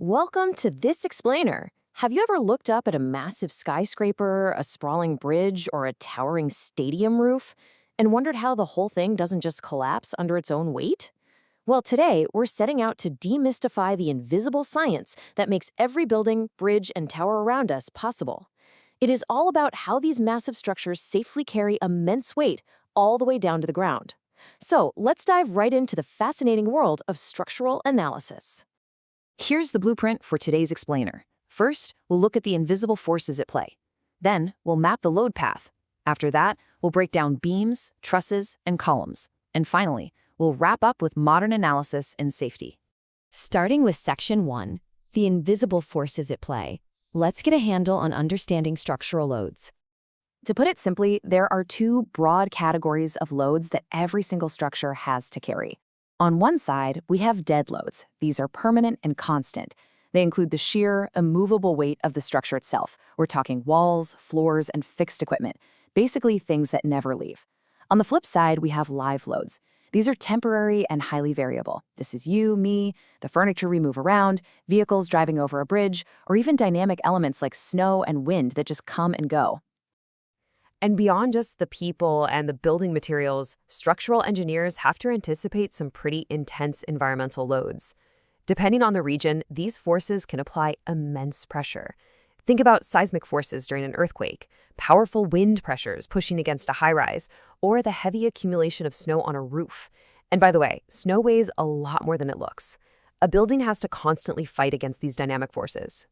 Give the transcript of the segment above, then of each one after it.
Welcome to This Explainer. Have you ever looked up at a massive skyscraper, a sprawling bridge, or a towering stadium roof and wondered how the whole thing doesn't just collapse under its own weight? Well, today we're setting out to demystify the invisible science that makes every building, bridge, and tower around us possible. It is all about how these massive structures safely carry immense weight all the way down to the ground. So let's dive right into the fascinating world of structural analysis. Here's the blueprint for today's explainer. First, we'll look at the invisible forces at play. Then, we'll map the load path. After that, we'll break down beams, trusses, and columns. And finally, we'll wrap up with modern analysis and safety. Starting with Section 1, the invisible forces at play, let's get a handle on understanding structural loads. To put it simply, there are two broad categories of loads that every single structure has to carry. On one side, we have dead loads. These are permanent and constant. They include the sheer, immovable weight of the structure itself. We're talking walls, floors, and fixed equipment, basically things that never leave. On the flip side, we have live loads. These are temporary and highly variable. This is you, me, the furniture we move around, vehicles driving over a bridge, or even dynamic elements like snow and wind that just come and go. And beyond just the people and the building materials, structural engineers have to anticipate some pretty intense environmental loads. Depending on the region, these forces can apply immense pressure. Think about seismic forces during an earthquake, powerful wind pressures pushing against a high-rise, or the heavy accumulation of snow on a roof. And by the way, snow weighs a lot more than it looks. A building has to constantly fight against these dynamic forces.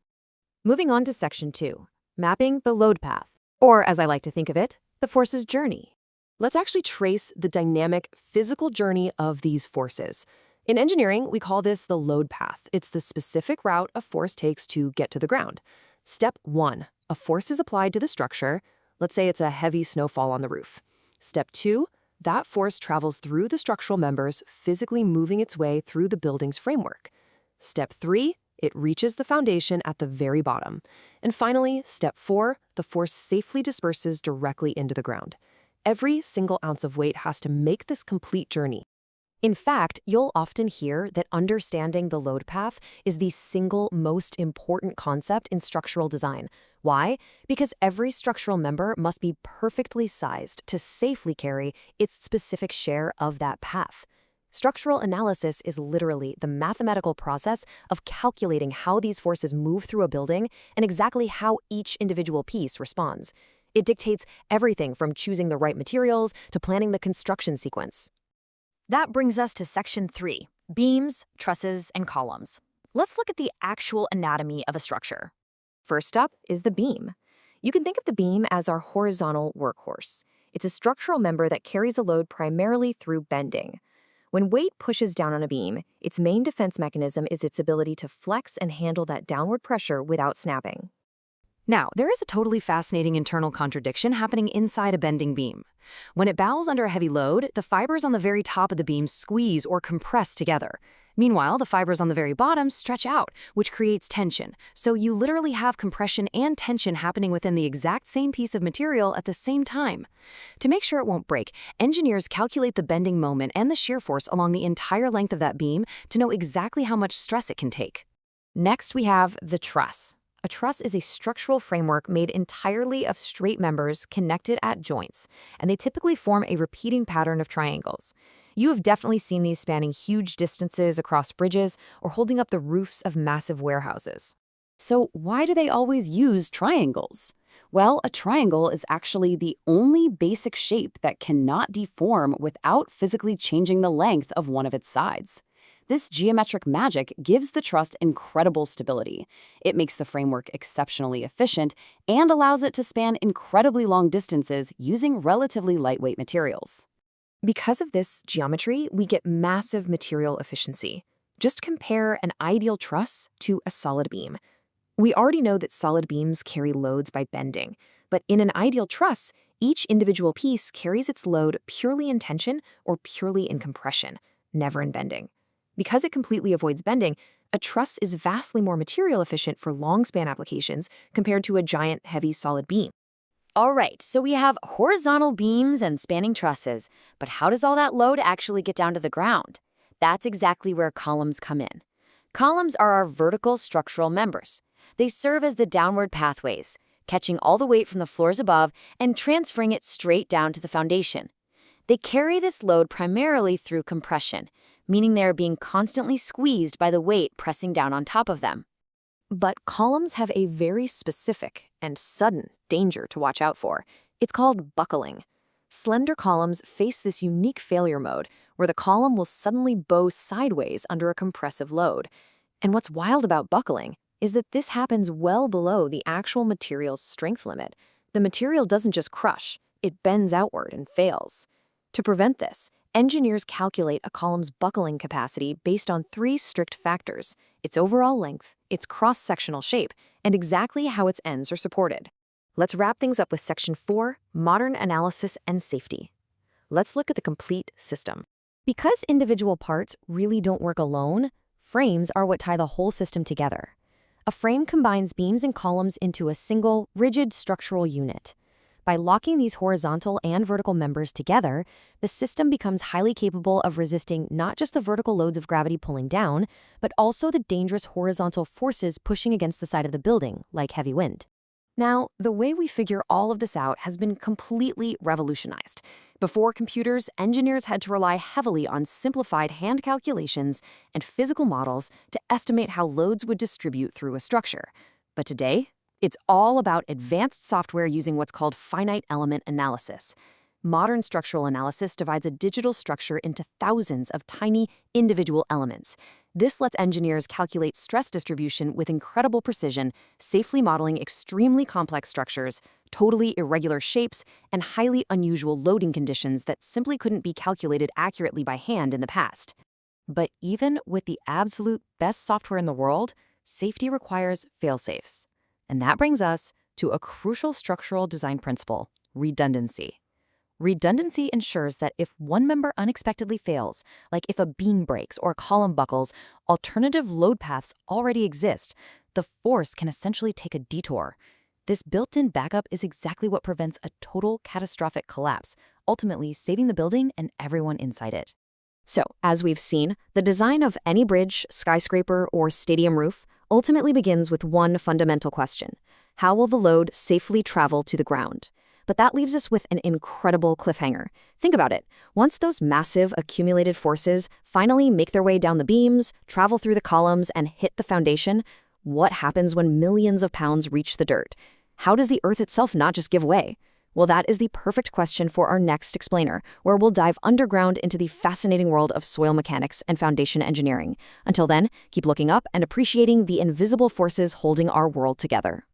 Moving on to Section 2, mapping the load path. Or, as I like to think of it, the force's journey. Let's actually trace the dynamic physical journey of these forces. In engineering, we call this the load path. It's the specific route a force takes to get to the ground. Step 1, a force is applied to the structure. Let's say it's a heavy snowfall on the roof. Step 2, that force travels through the structural members, physically moving its way through the building's framework. Step 3, it reaches the foundation at the very bottom. And finally, Step 4, the force safely disperses directly into the ground. Every single ounce of weight has to make this complete journey. In fact, you'll often hear that understanding the load path is the single most important concept in structural design. Why? Because every structural member must be perfectly sized to safely carry its specific share of that path. Structural analysis is literally the mathematical process of calculating how these forces move through a building and exactly how each individual piece responds. It dictates everything from choosing the right materials to planning the construction sequence. That brings us to Section 3, beams, trusses, and columns. Let's look at the actual anatomy of a structure. First up is the beam. You can think of the beam as our horizontal workhorse. It's a structural member that carries a load primarily through bending. When weight pushes down on a beam, its main defense mechanism is its ability to flex and handle that downward pressure without snapping. Now, there is a totally fascinating internal contradiction happening inside a bending beam. When it bows under a heavy load, the fibers on the very top of the beam squeeze or compress together. Meanwhile, the fibers on the very bottom stretch out, which creates tension. So you literally have compression and tension happening within the exact same piece of material at the same time. To make sure it won't break, engineers calculate the bending moment and the shear force along the entire length of that beam to know exactly how much stress it can take. Next, we have the truss. A truss is a structural framework made entirely of straight members connected at joints, and they typically form a repeating pattern of triangles. You have definitely seen these spanning huge distances across bridges or holding up the roofs of massive warehouses. So why do they always use triangles? Well, a triangle is actually the only basic shape that cannot deform without physically changing the length of one of its sides. This geometric magic gives the truss incredible stability. It makes the framework exceptionally efficient and allows it to span incredibly long distances using relatively lightweight materials. Because of this geometry, we get massive material efficiency. Just compare an ideal truss to a solid beam. We already know that solid beams carry loads by bending, but in an ideal truss, each individual piece carries its load purely in tension or purely in compression, never in bending. Because it completely avoids bending, a truss is vastly more material efficient for long span applications compared to a giant, heavy, solid beam. All right, so we have horizontal beams and spanning trusses, but how does all that load actually get down to the ground? That's exactly where columns come in. Columns are our vertical structural members. They serve as the downward pathways, catching all the weight from the floors above and transferring it straight down to the foundation. They carry this load primarily through compression, meaning they are being constantly squeezed by the weight pressing down on top of them. But columns have a very specific and sudden danger to watch out for. It's called buckling. Slender columns face this unique failure mode where the column will suddenly bow sideways under a compressive load. And what's wild about buckling is that this happens well below the actual material's strength limit. The material doesn't just crush, it bends outward and fails. To prevent this, engineers calculate a column's buckling capacity based on 3 strict factors: its overall length, its cross-sectional shape, and exactly how its ends are supported. Let's wrap things up with Section 4, Modern Analysis and Safety. Let's look at the complete system. Because individual parts really don't work alone, frames are what tie the whole system together. A frame combines beams and columns into a single, rigid structural unit. By locking these horizontal and vertical members together, the system becomes highly capable of resisting not just the vertical loads of gravity pulling down, but also the dangerous horizontal forces pushing against the side of the building, like heavy wind. Now, the way we figure all of this out has been completely revolutionized. Before computers, engineers had to rely heavily on simplified hand calculations and physical models to estimate how loads would distribute through a structure. But today, it's all about advanced software using what's called finite element analysis. Modern structural analysis divides a digital structure into thousands of tiny individual elements. This lets engineers calculate stress distribution with incredible precision, safely modeling extremely complex structures, totally irregular shapes, and highly unusual loading conditions that simply couldn't be calculated accurately by hand in the past. But even with the absolute best software in the world, safety requires fail-safes. And that brings us to a crucial structural design principle: redundancy. Redundancy ensures that if one member unexpectedly fails, like if a beam breaks or a column buckles, alternative load paths already exist. The force can essentially take a detour. This built-in backup is exactly what prevents a total catastrophic collapse, ultimately saving the building and everyone inside it. So, as we've seen, the design of any bridge, skyscraper, or stadium roof ultimately begins with one fundamental question: how will the load safely travel to the ground? But that leaves us with an incredible cliffhanger. Think about it. Once those massive accumulated forces finally make their way down the beams, travel through the columns, and hit the foundation, what happens when millions of pounds reach the dirt? How does the Earth itself not just give way? Well, that is the perfect question for our next explainer, where we'll dive underground into the fascinating world of soil mechanics and foundation engineering. Until then, keep looking up and appreciating the invisible forces holding our world together.